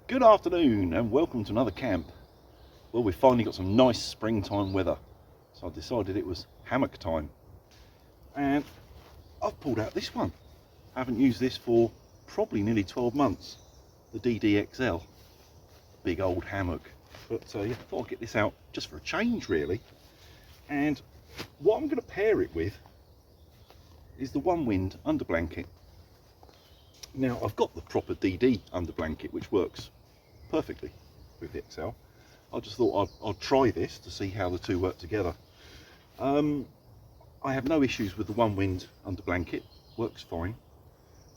Good afternoon and welcome to another camp. Well, we've finally got some nice springtime weather, so I decided it was hammock time. And I've pulled out this one. I haven't used this for probably nearly 12 months. The DDXL, big old hammock. But yeah, I thought I'd get this out just for a change really. And what I'm going to pair it with is the Onewind underblanket. Now I've got the proper DD underblanket which works perfectly with the XL. I just thought I'd try this to see how the two work together. I have no issues with the Onewind underblanket, works fine.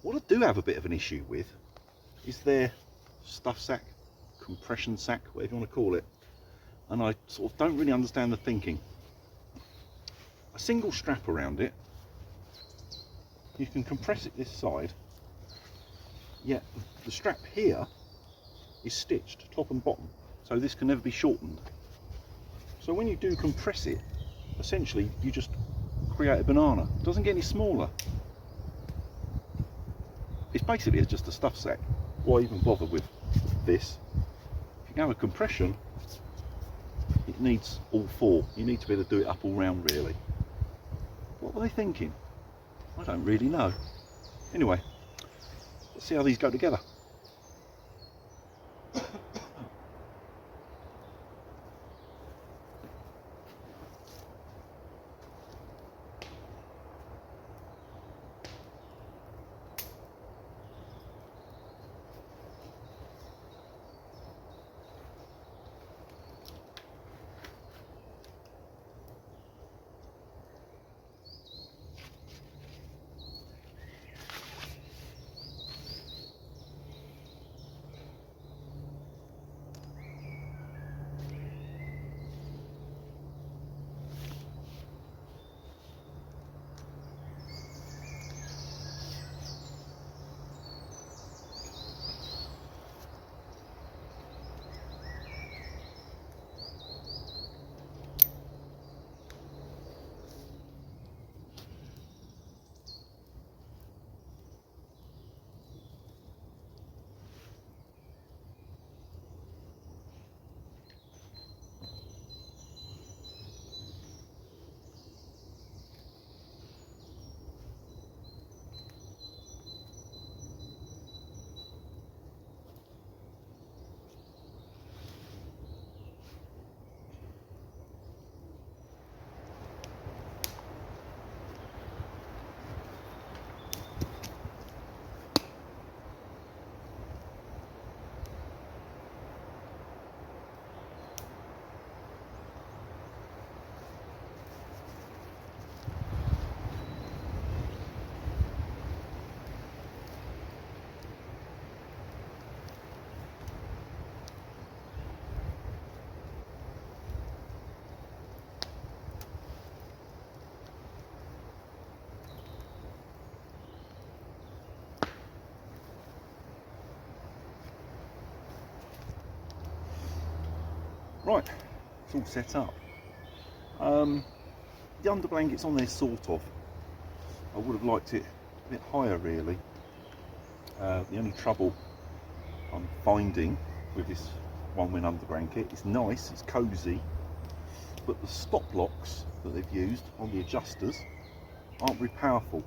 What I do have a bit of an issue with is their stuff sack, compression sack, whatever you want to call it, and I sort of don't really understand the thinking. A single strap around it, you can compress it this side, yet the strap here is stitched top and bottom, so this can never be shortened. So when you do compress it, essentially you just create a banana. It doesn't get any smaller. It's basically just a stuff sack. Why even bother with this? If you go with compression, it needs all four. You need to be able to do it up all round really. What were they thinking? I don't really know. Anyway, let's see how these go together. Right, it's all set up. The underblanket's on there sort of. I would have liked it a bit higher really. The only trouble I'm finding with this Onewind underblanket, it's nice, it's cosy, but the stop locks that they've used on the adjusters aren't very powerful,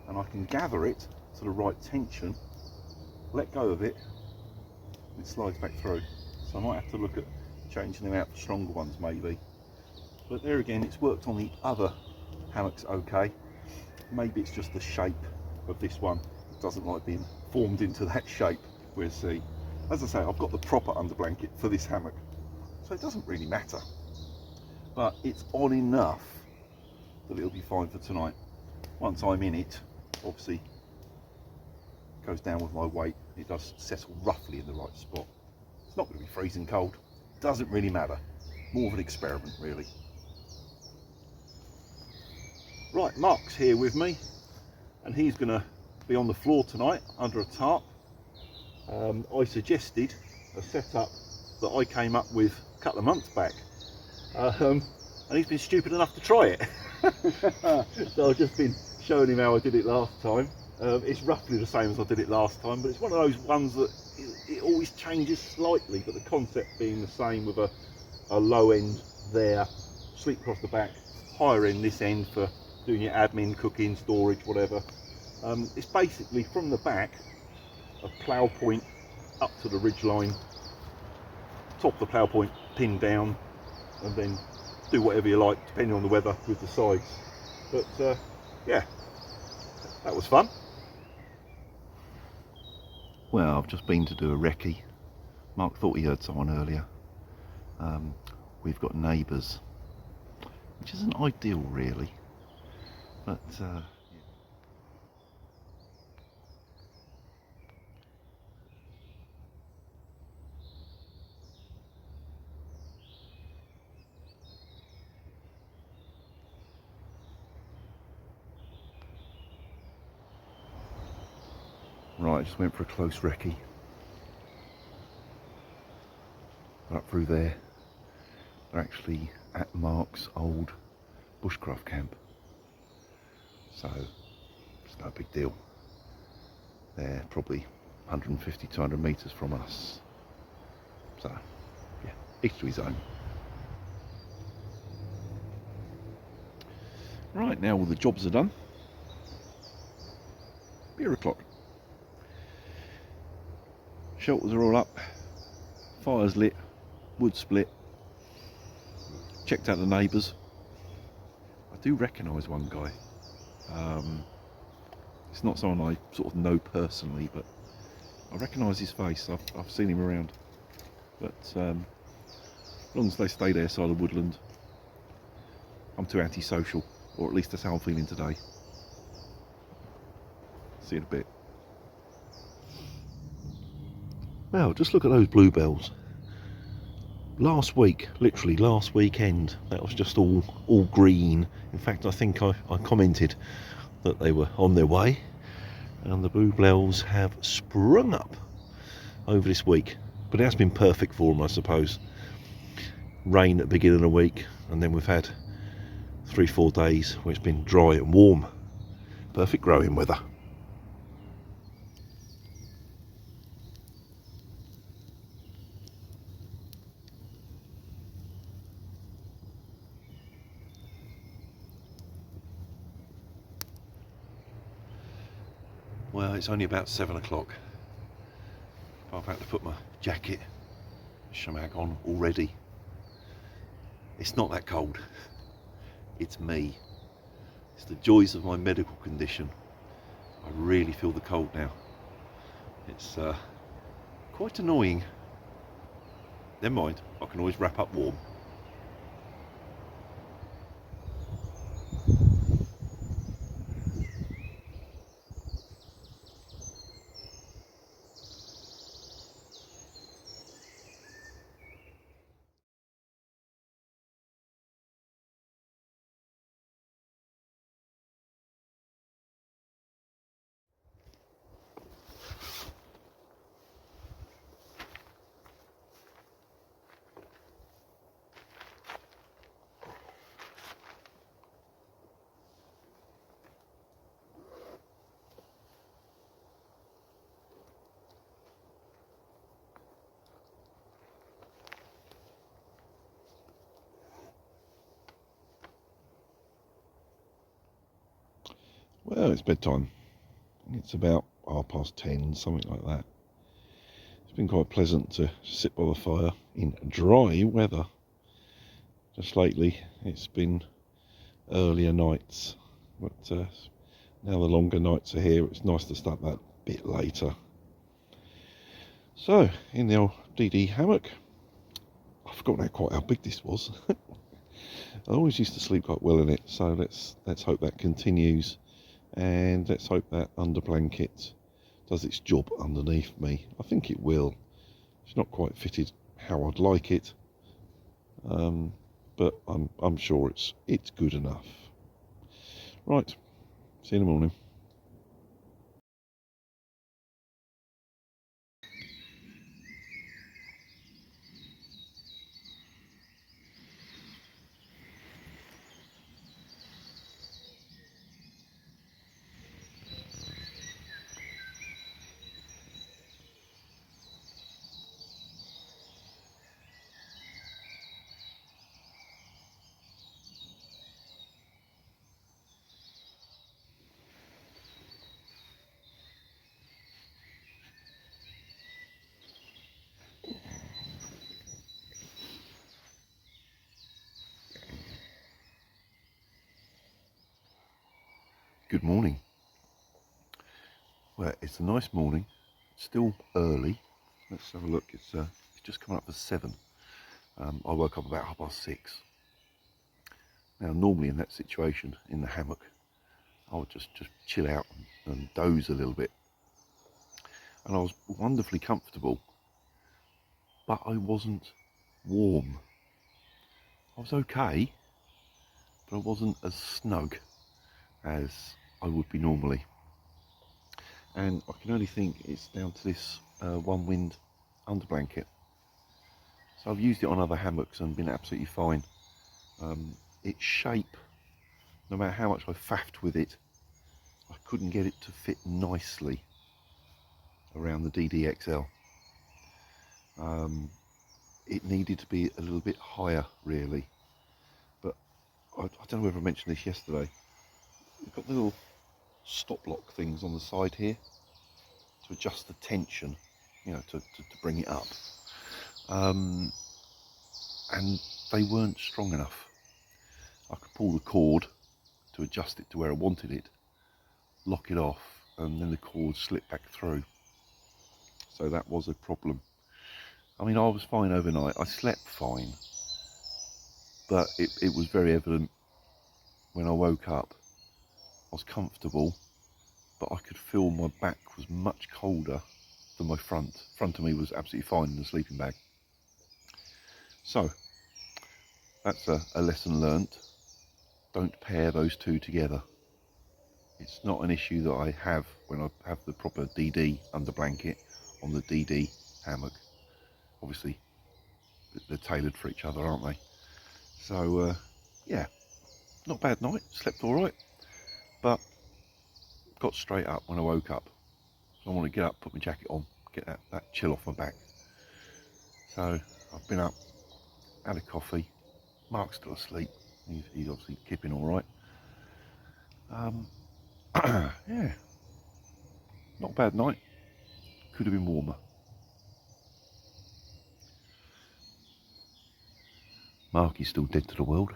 and I can gather it to the right tension, let go of it, and it slides back through. So I might have to look at changing them out for stronger ones maybe. But there again, it's worked on the other hammocks okay. Maybe it's just the shape of this one. It doesn't like being formed into that shape. We'll see. As I say, I've got the proper underblanket for this hammock, so it doesn't really matter. But it's on enough that it'll be fine for tonight. Once I'm in it, obviously it goes down with my weight. It does settle roughly in the right spot. It's not going to be freezing cold. Doesn't really matter. More of an experiment really. Right, Mark's here with me, and he's going to be on the floor tonight under a tarp. I suggested a setup that I came up with a couple of months back, and he's been stupid enough to try it. So I've just been showing him how I did it last time. It's roughly the same as I did it last time, but it's one of those ones that it it always changes slightly, but the concept being the same, with a low end there, sleep across the back, higher end this end for doing your admin, cooking, storage, whatever. It's basically from the back, a plough point up to the ridge line, top of the plough point pinned down, and then do whatever you like depending on the weather with the sides. But yeah, that was fun. Well, I've just been to do a recce. Mark thought he heard someone earlier. We've got neighbours, which isn't ideal really, but yeah. Right, I just went for a close recce. Up through there, they're actually at Mark's old bushcraft camp, so it's no big deal. They're probably 150, 200 metres from us, so yeah, each to his own. Right, now all the jobs are done. Beer o'clock. Shelters are all up, fire's lit, wood split, checked out the neighbours. I do recognise one guy. It's not someone I sort of know personally, but I recognise his face. I've seen him around. But as long as they stay their side of Woodland, I'm too antisocial, or at least that's how I'm feeling today. See you in a bit. Well, just look at those bluebells. Last week, literally last weekend, that was just all green. In fact, I think I commented that they were on their way, and the bluebells have sprung up over this week. But it has been perfect for them, I suppose. Rain at the beginning of the week, and then we've had 3-4 days where it's been dry and warm. Perfect growing weather. Well, it's only about 7 o'clock. I've had to put my jacket, hammock on already. It's not that cold. It's me. It's the joys of my medical condition. I really feel the cold now. It's quite annoying. Never mind, I can always wrap up warm. Well, it's bedtime. It's about 10:30, something like that. It's been quite pleasant to sit by the fire in dry weather. Just lately, it's been earlier nights, but now the longer nights are here, it's nice to start that bit later. So, in the old DD hammock, I've forgotten quite how big this was. I always used to sleep quite well in it, so let's hope that continues. And let's hope that underblanket does its job underneath me. I think it will. It's not quite fitted how I'd like it, but I'm sure it's good enough. Right, see you in the morning. Good morning. Well, it's a nice morning, still early. Let's have a look. It's just coming up for 7. I woke up about 6:30. Now, normally in that situation, in the hammock, I would just chill out and doze a little bit. And I was wonderfully comfortable, but I wasn't warm. I was okay, but I wasn't as snug as I would be normally. And I can only think it's down to this Onewind underblanket. So I've used it on other hammocks and been absolutely fine. Its shape, no matter how much I faffed with it, I couldn't get it to fit nicely around the DDXL. It needed to be a little bit higher, really. But I don't know whether I mentioned this yesterday. We've got little stop lock things on the side here to adjust the tension, you know, to bring it up. And they weren't strong enough. I could pull the cord to adjust it to where I wanted it, lock it off, and then the cord slipped back through. So that was a problem. I mean, I was fine overnight. I slept fine, but it was very evident when I woke up. I was comfortable, but I could feel my back was much colder than my front. Front of me was absolutely fine in the sleeping bag. So that's a lesson learnt. Don't pair those two together. It's not an issue that I have when I have the proper DD under blanket on the DD hammock. Obviously, they're tailored for each other, aren't they? So, yeah, not a bad night. Slept all right, but got straight up when I woke up. So I want to get up, put my jacket on, get that chill off my back. So I've been up, had a coffee. Mark's still asleep. He's obviously keeping all right. Yeah, not a bad night. Could have been warmer. Mark is still dead to the world.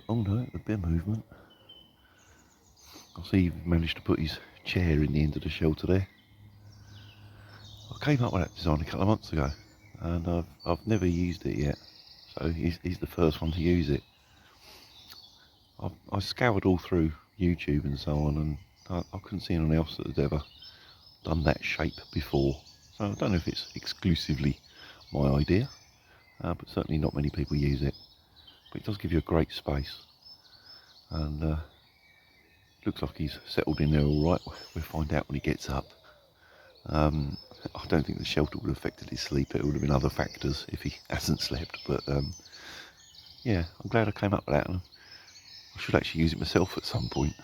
Oh no, a bit of movement. I see he managed to put his chair in the end of the shelter there. I came up with that design a couple of months ago, and I've never used it yet. So he's the first one to use it. I scoured all through YouTube and so on, and I couldn't see anyone else that had ever done that shape before. So I don't know if it's exclusively my idea, but certainly not many people use it. But it does give you a great space, and looks like he's settled in there all right. We'll find out when he gets up. I don't think the shelter would have affected his sleep. It would have been other factors if he hasn't slept. But yeah, I'm glad I came up with that. And I should actually use it myself at some point.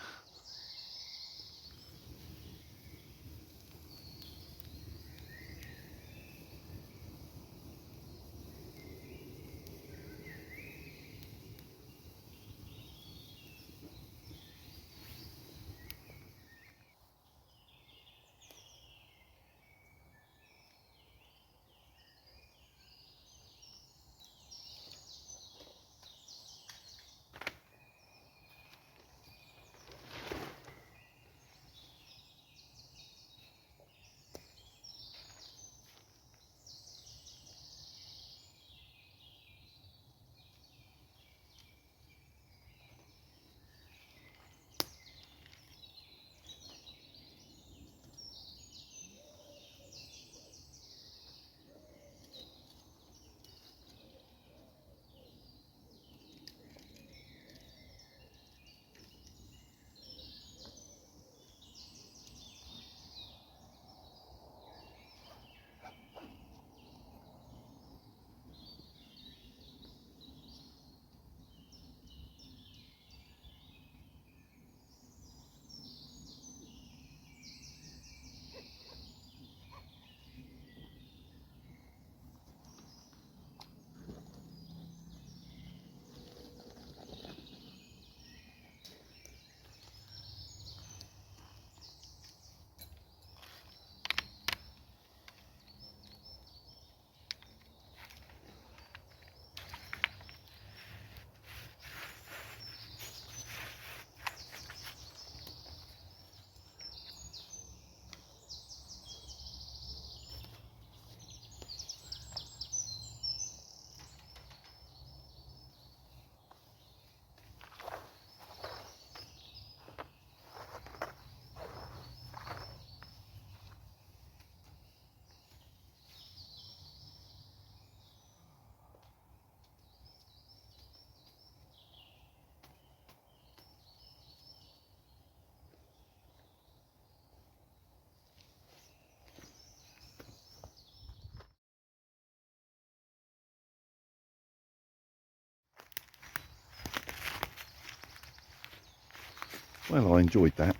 well, I enjoyed that.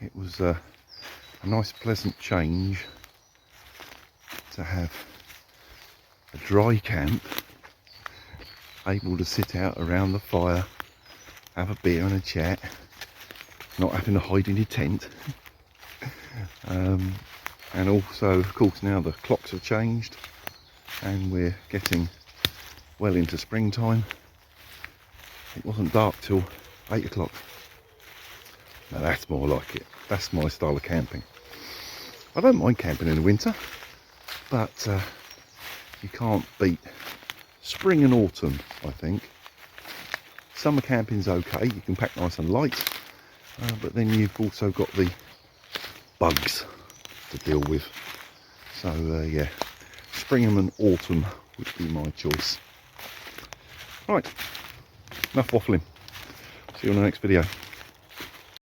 It was a nice pleasant change to have a dry camp, able to sit out around the fire, have a beer and a chat, not having to hide in your tent. And also, of course, now the clocks have changed and we're getting well into springtime. It wasn't dark till 8 o'clock. Now that's more like it. That's my style of camping. I don't mind camping in the winter, but you can't beat spring and autumn, I think. Summer camping's okay, you can pack nice and light, but then you've also got the bugs to deal with. So yeah, spring and autumn would be my choice. Right, enough waffling. See you on the next video.